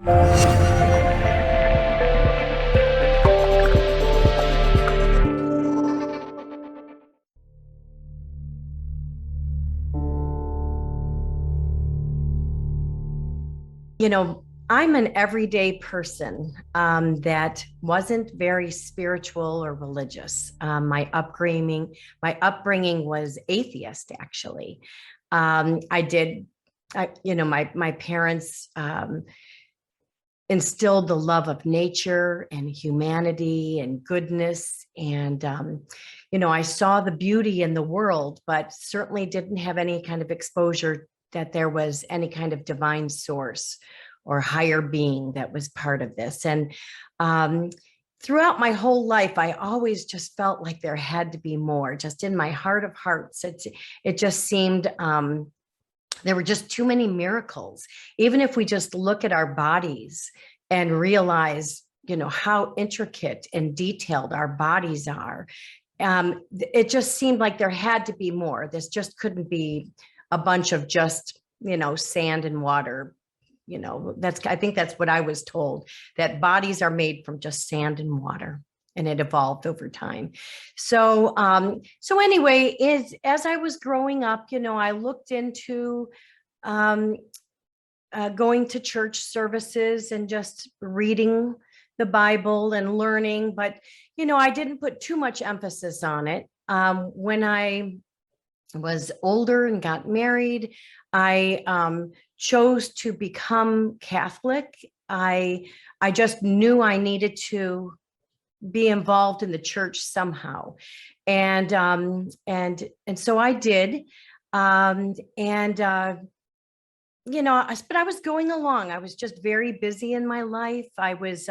You know, I'm an everyday person that wasn't very spiritual or religious. My upbringing was atheist, actually. I did, my parents instilled the love of nature and humanity and goodness. And, I saw the beauty in the world, but certainly didn't have any kind of exposure that there was any kind of divine source or higher being that was part of this. And throughout my whole life, I always just felt like there had to be more. Just in my heart of hearts, it just seemed there were just too many miracles. Even if we just look at our bodies and realize, how intricate and detailed our bodies are, it just seemed like there had to be more. This just couldn't be a bunch of just, sand and water. I think that's what I was told, that bodies are made from just sand and water, and it evolved over time. So anyway, as I was growing up, I looked into going to church services and just reading the Bible and learning, but I didn't put too much emphasis on it. When I was older and got married, I chose to become Catholic. I just knew I needed to be involved in the church somehow, and so I did. But I was going along. I was just very busy in my life. I was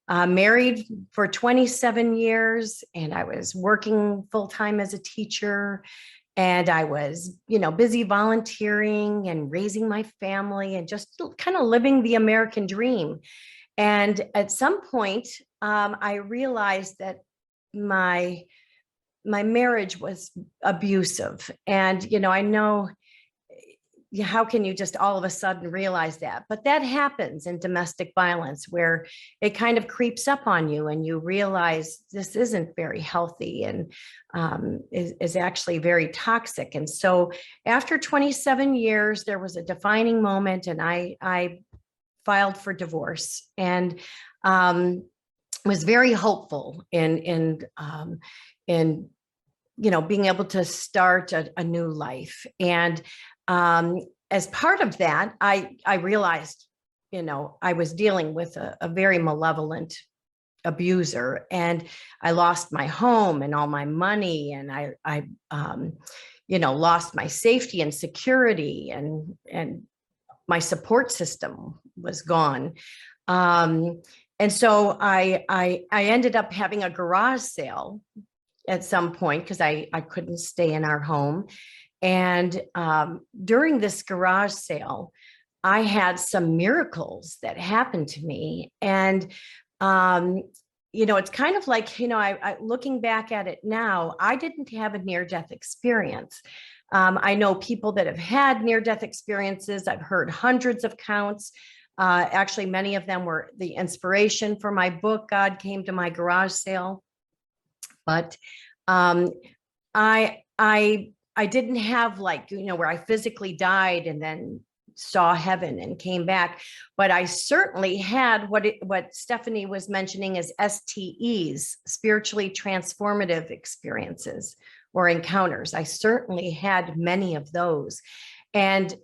married for 27 years, and I was working full-time as a teacher. And I was, busy volunteering and raising my family and just kind of living the American dream. And at some point, I realized that my marriage was abusive. And, I know, how can you just all of a sudden realize that? But that happens in domestic violence, where it kind of creeps up on you and you realize this isn't very healthy and is actually very toxic. And so after 27 years, there was a defining moment, and I filed for divorce, and was very hopeful in being able to start a new life. And as part of that, I realized, I was dealing with a very malevolent abuser, and I lost my home and all my money, and I lost my safety and security, and my support system was gone. And so I ended up having a garage sale at some point, because I couldn't stay in our home. And during this garage sale, I had some miracles that happened to me. And, it's kind of like, looking back at it now, I didn't have a near-death experience. I know people that have had near-death experiences. I've heard hundreds of counts. Actually, many of them were the inspiration for my book, God Came to My Garage Sale. But I didn't have, like, where I physically died and then saw heaven and came back, but I certainly had what Stephanie was mentioning as STEs, spiritually transformative experiences or encounters. I certainly had many of those. And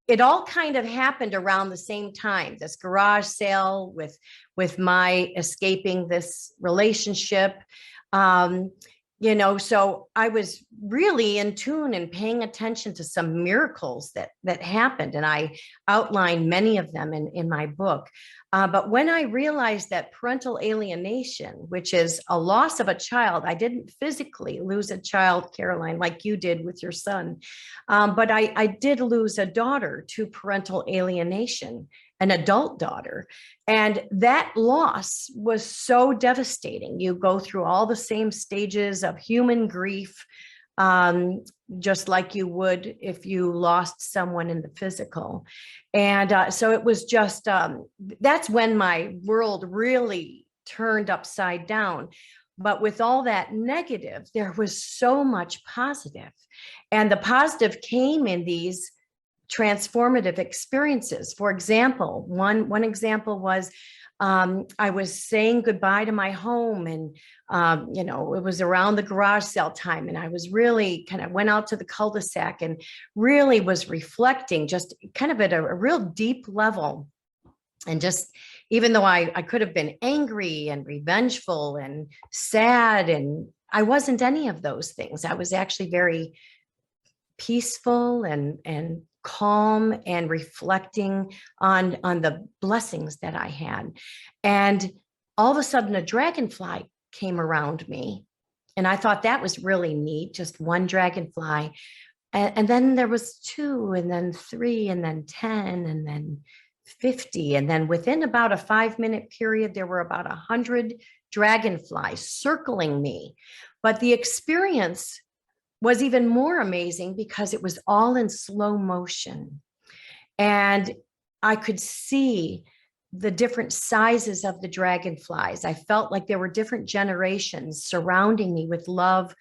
it all kind of happened around the same time, this garage sale with my escaping this relationship. So I was really in tune and paying attention to some miracles that happened. And I outlined many of them in my book. But when I realized that parental alienation, which is a loss of a child, I didn't physically lose a child, Caroline, like you did with your son. But I did lose a daughter to parental alienation, an adult daughter. And that loss was so devastating. You go through all the same stages of human grief, just like you would if you lost someone in the physical. And so it was just, that's when my world really turned upside down. But with all that negative, there was so much positive. And the positive came in these transformative experiences. For example, one example was I was saying goodbye to my home, and it was around the garage sale time, and I was really kind of went out to the cul-de-sac and really was reflecting just kind of at a real deep level. And just, even though I could have been angry and revengeful and sad, and I wasn't any of those things. I was actually very peaceful and calm and reflecting on the blessings that I had. And all of a sudden a dragonfly came around me. And I thought that was really neat, just one dragonfly. And then there was 2, and then 3, and then 10, and then 50. And then within about a 5-minute period, there were about 100 dragonflies circling me. But the experience was even more amazing because it was all in slow motion. And I could see the different sizes of the dragonflies. I felt like there were different generations surrounding me with love.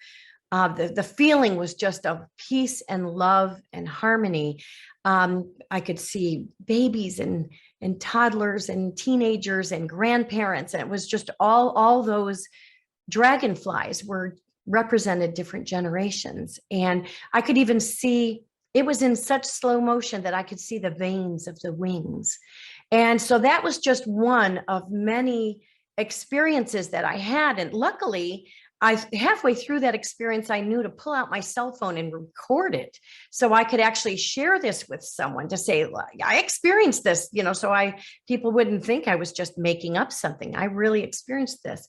The feeling was just of peace and love and harmony. I could see babies and toddlers and teenagers and grandparents. And it was just all those dragonflies were represented different generations. And I could even see, it was in such slow motion that I could see the veins of the wings. And so that was just one of many experiences that I had. And luckily, halfway through that experience, I knew to pull out my cell phone and record it so I could actually share this with someone to say, I experienced this, so people wouldn't think I was just making up something. I really experienced this.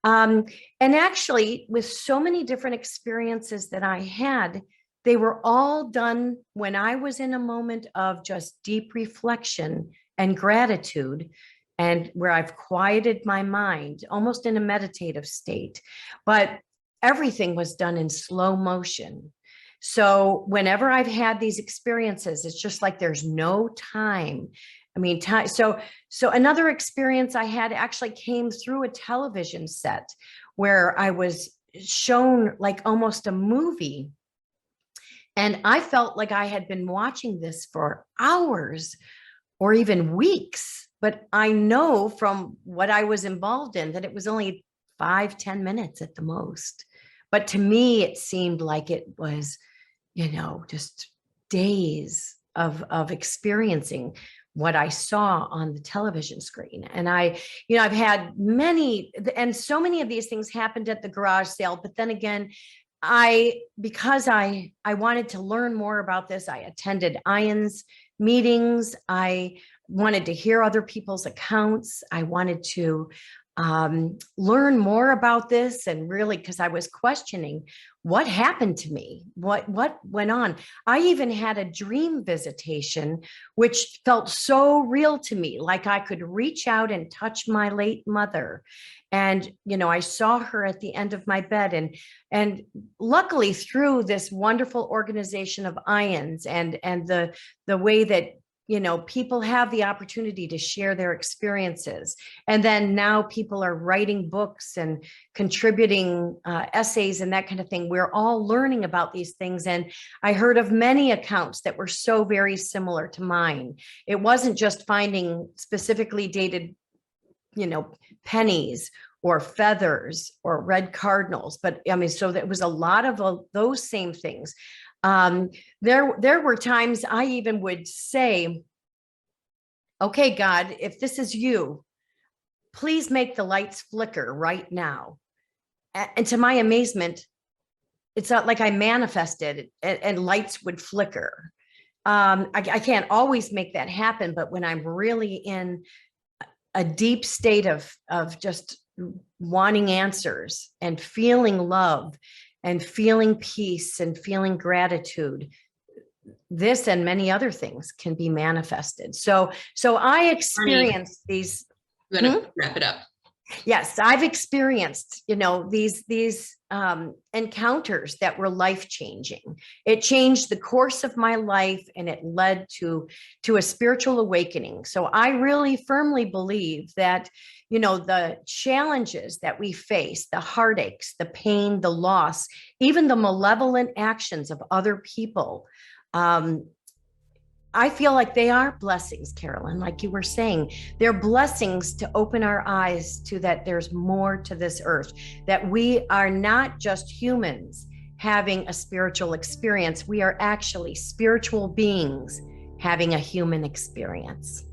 And actually, with so many different experiences that I had, they were all done when I was in a moment of just deep reflection and gratitude, and where I've quieted my mind, almost in a meditative state. But everything was done in slow motion. So whenever I've had these experiences, it's just like there's no time. I mean, time. So another experience I had actually came through a television set where I was shown like almost a movie. And I felt like I had been watching this for hours or even weeks. But I know from what I was involved in that it was only 5-10 minutes at the most. But to me, it seemed like it was, just days of experiencing what I saw on the television screen. And I've had many, and so many of these things happened at the garage sale. But then again, because I wanted to learn more about this, I attended IANDS meetings. I wanted to hear other people's accounts. I wanted to learn more about this, and really, because I was questioning what happened to me, what went on. I even had a dream visitation, which felt so real to me, like I could reach out and touch my late mother. And, I saw her at the end of my bed, and luckily through this wonderful organization of IANDS and the way that, people have the opportunity to share their experiences. And then now people are writing books and contributing essays and that kind of thing. We're all learning about these things. And I heard of many accounts that were so very similar to mine. It wasn't just finding specifically dated, pennies or feathers or red cardinals, but so there was a lot of those same things. There were times I even would say, okay, God, if this is you, please make the lights flicker right now. And to my amazement, it's not like I manifested and lights would flicker. I can't always make that happen, but when I'm really in a deep state of just wanting answers and feeling love and feeling peace and feeling gratitude, this and many other things can be manifested. So I experienced these. You want to wrap it up? Yes, I've experienced, these encounters that were life-changing. It changed the course of my life, and it led to a spiritual awakening. So I really firmly believe that, the challenges that we face, the heartaches, the pain, the loss, even the malevolent actions of other people, I feel like they are blessings, Carolyn, like you were saying. They're blessings to open our eyes to that there's more to this earth, that we are not just humans having a spiritual experience. We are actually spiritual beings having a human experience.